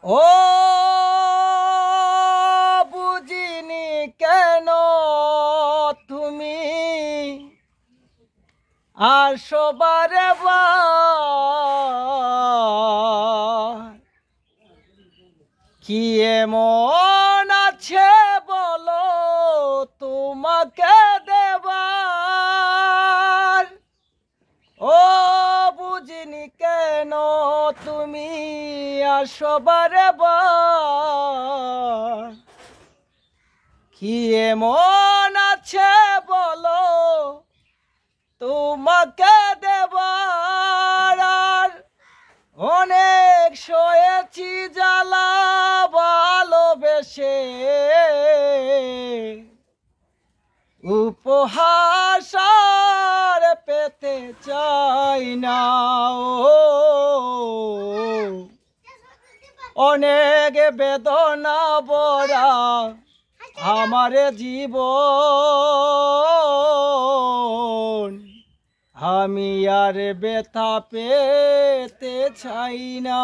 ও বুঝিনি কেন তুমি আর সবারে কি এমন আছে বলো তোমাকে দেবার। ও বুঝিনি কেন তুমি আর সবারে কি এমন আছে বলো তোমাকে দেবার। আর অনেক সয়েছি জ্বালা ভালোবেসে উপহাস আর পেতে চাই না। ও অনেক বেদনা বরা আমার জীবন, আমি আর ব্যথা পেতে চাই না।